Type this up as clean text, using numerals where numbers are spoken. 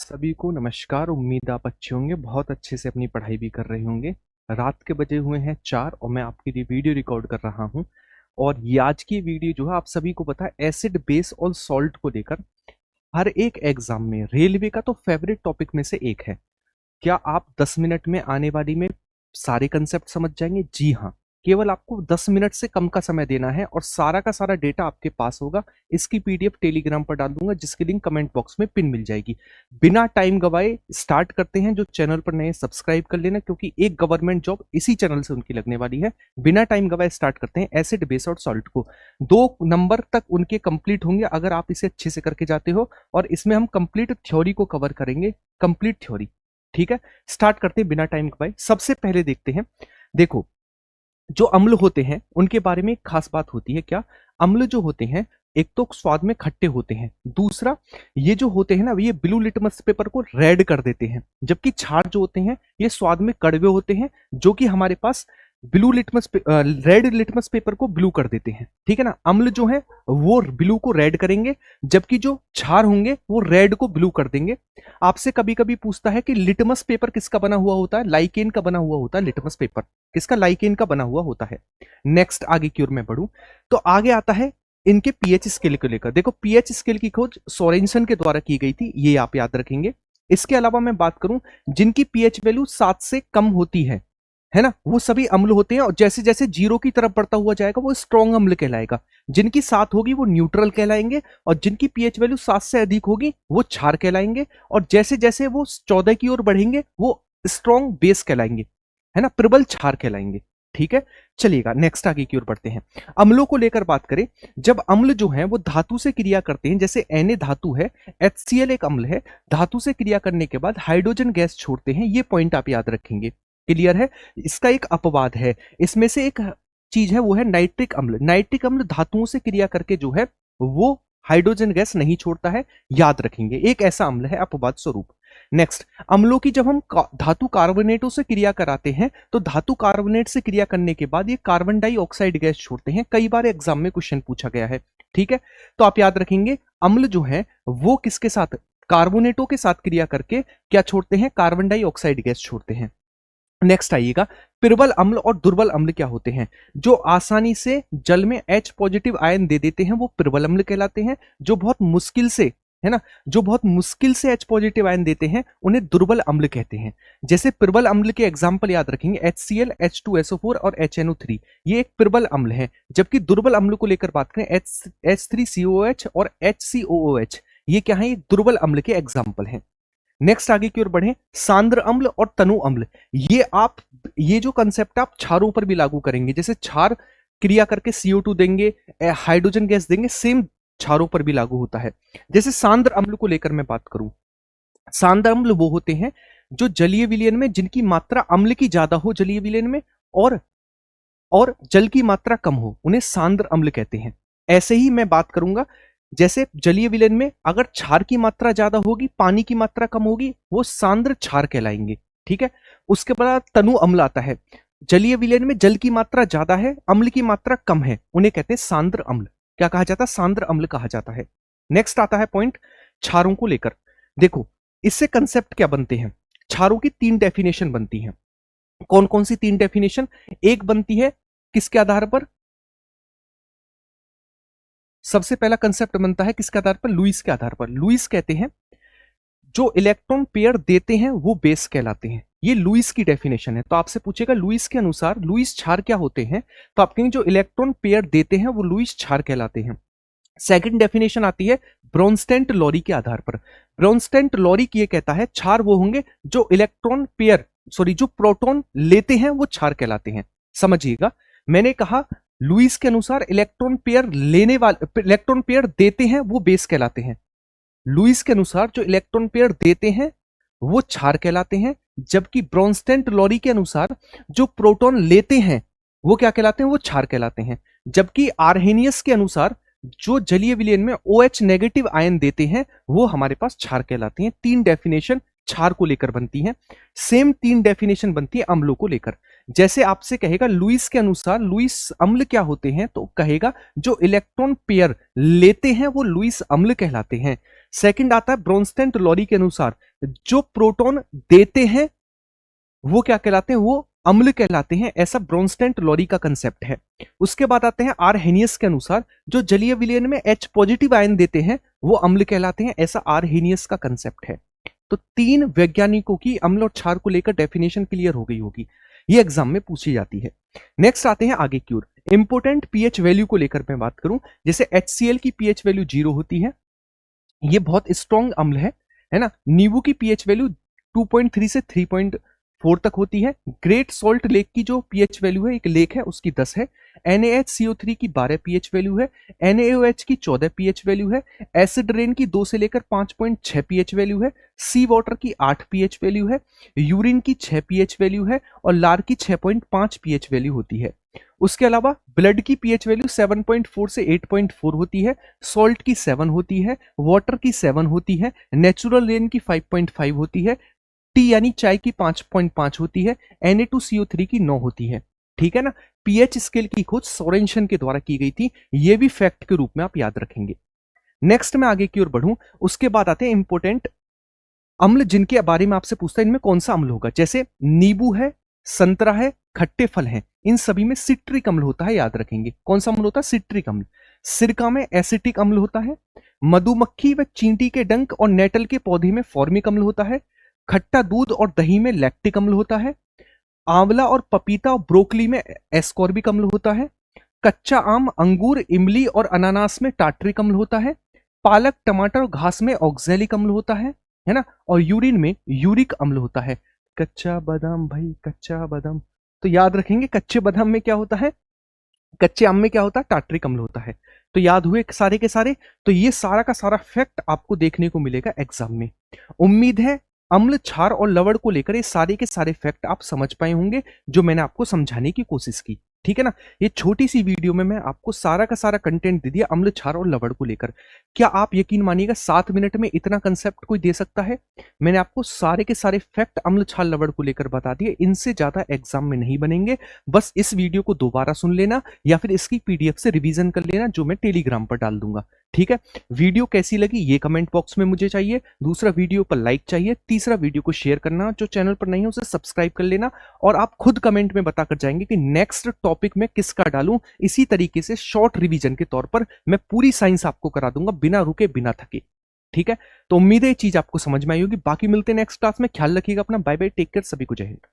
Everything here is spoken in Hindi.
सभी को नमस्कार। उम्मीद आप अच्छे होंगे, बहुत अच्छे से अपनी पढ़ाई भी कर रहे होंगे। रात के बजे हुए हैं 4 और मैं आपके लिए वीडियो रिकॉर्ड कर रहा हूं। और ये आज की वीडियो जो है आप सभी को पता है एसिड बेस और सॉल्ट को लेकर हर एक एग्जाम में रेलवे का तो फेवरेट टॉपिक में से एक है। क्या आप 10 मिनट में आने वाली में सारे कंसेप्ट समझ जाएंगे? जी हाँ, केवल आपको 10 मिनट से कम का समय देना है और सारा का सारा डेटा आपके पास होगा। इसकी पीडीएफ टेलीग्राम पर डाल दूंगा, जिसकी लिंक कमेंट बॉक्स में पिन मिल जाएगी। बिना टाइम गवाए स्टार्ट करते हैं। जो चैनल पर नए सब्सक्राइब कर लेना, क्योंकि एक गवर्नमेंट जॉब इसी चैनल से उनकी लगने वाली है। बिना टाइम गवाए स्टार्ट करते हैं। एसिड बेस और सॉल्ट को 2 नंबर तक उनके कंप्लीट होंगे अगर आप इसे अच्छे से करके जाते हो। और इसमें हम कंप्लीट थ्योरी को कवर करेंगे, कंप्लीट थ्योरी। ठीक है, स्टार्ट करते हैं बिना टाइम गवाए। सबसे पहले देखते हैं, देखो जो अम्ल होते हैं उनके बारे में एक खास बात होती है। क्या अम्ल जो होते हैं, एक तो स्वाद में खट्टे होते हैं, दूसरा ये जो होते हैं ना, ये ब्लू लिटमस पेपर को रेड कर देते हैं। जबकि क्षार जो होते हैं ये स्वाद में कड़वे होते हैं, जो कि हमारे पास रेड लिटमस पेपर को ब्लू कर देते हैं। ठीक है ना, अम्ल जो है वो ब्लू को रेड करेंगे, जबकि जो क्षार होंगे वो रेड को ब्लू कर देंगे। आपसे कभी कभी पूछता है कि लिटमस पेपर किसका बना हुआ होता है? लाइकेन का बना हुआ होता है लिटमस पेपर। किसका? लाइकेन का बना हुआ होता है। नेक्स्ट आगे की ओर मैं बढ़ूं तो आगे आता है इनके पीएच स्केल को लेकर। देखो पीएच स्केल की खोज सोरेनसन के द्वारा की गई थी, ये आप याद रखेंगे। इसके अलावा मैं बात करूं, जिनकी पीएच वैल्यू 7 से कम होती है ना, वो सभी अम्ल होते हैं। और जैसे जैसे जीरो की तरफ बढ़ता हुआ जाएगा वो स्ट्रॉन्ग अम्ल कहलाएगा। जिनकी 7 होगी वो न्यूट्रल कहलाएंगे, और जिनकी पीएच वैल्यू 7 से अधिक होगी वो क्षार कहलाएंगे। और जैसे जैसे वो 14 की ओर बढ़ेंगे वो स्ट्रॉन्ग बेस कहलाएंगे, है ना, प्रबल क्षार कहलाएंगे। ठीक है, चलिएगा नेक्स्ट आगे की ओर बढ़ते हैं। अम्लों को लेकर बात करें, जब अम्ल जो है वो धातु से क्रिया करते हैं, जैसे Na धातु है, HCl एक अम्ल है, धातु से क्रिया करने के बाद हाइड्रोजन गैस छोड़ते हैं। ये पॉइंट आप याद रखेंगे, क्लियर है। इसका एक अपवाद है, इसमें से एक चीज है वो है नाइट्रिक अम्ल। नाइट्रिक अम्ल धातुओं से क्रिया करके जो है वो हाइड्रोजन गैस नहीं छोड़ता है, याद रखेंगे। एक ऐसा अम्ल है अपवाद स्वरूप। नेक्स्ट, अम्लों की जब हम धातु कार्बोनेटों से क्रिया कराते हैं तो धातु कार्बोनेट से क्रिया करने के बाद ये कार्बन डाइऑक्साइड गैस छोड़ते हैं। कई बार एग्जाम में क्वेश्चन पूछा गया है। ठीक है, तो आप याद रखेंगे अम्ल जो है वो किसके साथ, कार्बोनेटों के साथ क्रिया करके क्या छोड़ते हैं? कार्बन डाइऑक्साइड गैस छोड़ते हैं। नेक्स्ट आइएगा, प्रबल अम्ल और दुर्बल अम्ल क्या होते हैं? जो आसानी से जल में H पॉजिटिव आयन दे देते हैं वो प्रबल अम्ल कहलाते हैं। जो बहुत मुश्किल से, है ना, जो बहुत मुश्किल से H पॉजिटिव आयन देते हैं उन्हें दुर्बल अम्ल कहते हैं। जैसे प्रबल अम्ल के एग्जांपल याद रखेंगे, HCl, H2SO4 और HNO3, ये एक प्रबल अम्ल है। जबकि दुर्बल अम्ल को लेकर बात करें, H3COOH और HCOOH, ये क्या है? ये दुर्बल अम्ल के एग्जाम्पल हैं। नेक्स्ट आगे की ओर बढ़े, सांद्र अम्ल और तनु अम्ल। ये जो कंसेप्ट आप क्षारों पर भी लागू करेंगे। जैसे क्षार क्रिया करके CO2 देंगे, हाइड्रोजन गैस देंगे, सेम क्षारों पर भी लागू होता है। जैसे सांद्र अम्ल को लेकर मैं बात करूं, सांद्र अम्ल वो होते हैं जो जलीय विलयन में, जिनकी मात्रा अम्ल की ज्यादा हो जलीय विलयन में और जल की मात्रा कम हो, उन्हें सांद्र अम्ल कहते हैं। ऐसे ही मैं बात करूंगा, जैसे जलीय विलयन में अगर क्षार की मात्रा ज्यादा होगी, पानी की मात्रा कम होगी, वो सांद्र क्षार कहलाएंगे। ठीक है, उसके बाद तनु अम्ल आता है। जलीय विलयन में जल की मात्रा ज्यादा है, अम्ल की मात्रा कम है, उन्हें कहते हैं सांद्र अम्ल। क्या कहा जाता है? सांद्र अम्ल कहा जाता है। नेक्स्ट आता है पॉइंट क्षारों को लेकर। देखो इससे कंसेप्ट क्या बनते हैं? क्षारों की 3 डेफिनेशन बनती हैं। कौन कौन सी 3 डेफिनेशन? एक बनती है किसके आधार पर? सबसे पहला कंसेप्ट बनता है किसके आधार पर? लुईस के आधार पर। लुईस कहते हैं जो इलेक्ट्रॉन पेयर देते हैं वो बेस कहलाते हैं। ये लुईस की डेफिनेशन है। तो आपसे पूछेगा लुईस के अनुसार लुईस क्षार क्या होते हैं, तो आप कहेंगे जो इलेक्ट्रॉन पेयर देते हैं वो लुईस क्षार कहलाते हैं। सेकंड डेफिनेशन आती है ब्रोंस्टेंट लॉरी के आधार पर। ब्रोंस्टेंट लॉरी ये कहता है क्षार वो होंगे जो इलेक्ट्रॉन पेयर, जो प्रोटॉन लेते हैं वो क्षार कहलाते हैं। समझिएगा, मैंने कहा लुईस के अनुसार इलेक्ट्रॉन पेयर देते हैं वो बेस कहलाते हैं। लुईस के अनुसार जो इलेक्ट्रॉन पेयर देते हैं वो क्षार कहलाते हैं। जबकि ब्रोंस्टेंट लॉरी के अनुसार जो प्रोटॉन लेते हैं वो क्या कहलाते हैं? वो क्षार कहलाते हैं। जबकि आर्हेनियस के अनुसार जो जलीय विलयन में OH नेगेटिव आयन देते हैं वो हमारे पास क्षार कहलाते हैं। 3 डेफिनेशन क्षार को लेकर बनती हैं। सेम 3 डेफिनेशन बनती है अम्लों को लेकर। जैसे आपसे कहेगा लुईस के अनुसार लुईस अम्ल क्या होते हैं, तो कहेगा जो इलेक्ट्रॉन पेयर लेते हैं वो लुईस अम्ल कहलाते हैं। सेकंड आता है ब्रोंस्टेन टोलोरी के अनुसार जो प्रोटॉन देते हैं वो क्या कहलाते हैं, वो अम्ल कहलाते हैं, ऐसा ब्रोंस्टेन टोलोरी का कंसेप्ट है। उसके बाद आते हैं आरहेनियस के अनुसार जो जलीय विलयन में H पॉजिटिव आयन देते हैं वो अम्ल कहलाते हैं, ऐसा आरहेनियस का कंसेप्ट है। तो 3 वैज्ञानिकों की अम्ल और क्षार को लेकर डेफिनेशन क्लियर हो गई होगी, ये एग्जाम में पूछी जाती है। नेक्स्ट आते हैं आगे की ओर, इंपोर्टेंट पीएच वैल्यू को लेकर मैं बात करूं, जैसे HCl की पीएच वैल्यू 0 होती है, ये बहुत स्ट्रॉन्ग अम्ल है ना। नींबू की पीएच वैल्यू 2.3 से 3.4 तक होती है। ग्रेट सॉल्ट लेक की जो पीएच वैल्यू है, एक लेक है उसकी 10 है। NaHCO3 की 12 पीएच वैल्यू है। NaOH की 14 पीएच वैल्यू है। एसिड रेन की 2 से लेकर 5.6 पीएच वैल्यू है। सी वाटर की 8 पीएच वैल्यू है। यूरिन की 6 पीएच वैल्यू है और लार की 6.5 पीएच वैल्यू होती है। उसके अलावा ब्लड की पीएच वैल्यू 7.4 से 8.4 होती है। सॉल्ट की 7 होती है। वाटर की 7 होती है। नेचुरल रेन की 5.5 होती है। टी यानी चाय की 5.5 होती है। Na2CO3 की 9 होती है। ठीक है ना। पीएच स्केल की खोज सोरेंशन के द्वारा की गई थी, यह भी फैक्ट के रूप में आप याद रखेंगे। नेक्स्ट में आगे की ओर बढ़ूं, उसके बाद आते हैं इंपोर्टेंट अम्ल जिनके बारे में आपसे पूछता है इनमें कौन सा अम्ल होगा। जैसे नींबू है, संतरा है, खट्टे फल हैं, इन सभी में सिट्रिक अम्ल होता है, याद रखेंगे। कौन सा अम्ल होता है? सिट्रिक अम्ल। सिरका में एसिटिक अम्ल होता है। मधुमक्खी व चींटी के डंक और नेटल के पौधे में फॉर्मिक अम्ल होता है। खट्टा दूध और दही में लैक्टिक अम्ल होता है। आंवला और पपीता और ब्रोकली में एस्कॉर्बिक अम्ल होता है। कच्चा आम, अंगूर, इमली और अनानास में टार्ट्रिक अम्ल होता है। पालक, टमाटर और घास में ऑक्सैलिक अम्ल होता है ना। और यूरिन में यूरिक अम्ल होता है। कच्चा बादाम भाई, कच्चा बादाम, तो याद रखेंगे कच्चे बादाम में क्या होता है, कच्चे आम में क्या होता है, टार्ट्रिक अम्ल होता है। तो याद हुए सारे के सारे। तो ये सारा का सारा फैक्ट आपको देखने को मिलेगा एग्जाम में। उम्मीद है अम्ल, क्षार और लवण को लेकर ये सारे के सारे फैक्ट आप समझ पाए होंगे जो मैंने आपको समझाने की कोशिश की। ठीक है ना। ये छोटी सी वीडियो में मैं आपको सारा का सारा कंटेंट दे दिया अम्ल, क्षार और लवण को लेकर। क्या आप यकीन मानिएगा 7 मिनट में इतना कंसेप्ट कोई दे सकता है? मैंने आपको सारे के सारे फैक्ट अम्ल, क्षार, लवण को लेकर बता दिए। इनसे ज्यादा एग्जाम में नहीं बनेंगे। बस इस वीडियो को दोबारा सुन लेना या फिर इसकी पीडीएफ से रिवीजन कर लेना जो मैं टेलीग्राम पर डाल दूंगा। ठीक है। वीडियो कैसी लगी ये कमेंट बॉक्स में मुझे चाहिए। दूसरा, वीडियो पर लाइक चाहिए। तीसरा, वीडियो को शेयर करना। जो चैनल पर नहीं है उसे सब्सक्राइब कर लेना। और आप खुद कमेंट में बताकर जाएंगे कि नेक्स्ट टॉपिक में किसका डालूं। इसी तरीके से शॉर्ट रिवीजन के तौर पर मैं पूरी साइंस आपको करा दूंगा बिना रुके, बिना थके। ठीक है। तो उम्मीद है ये चीज आपको समझ में आई होगी। बाकी मिलते हैं नेक्स्ट क्लास में। ख्याल रखिएगा अपना। बाय बाय, टेक केयर, सभी को जय हिंद।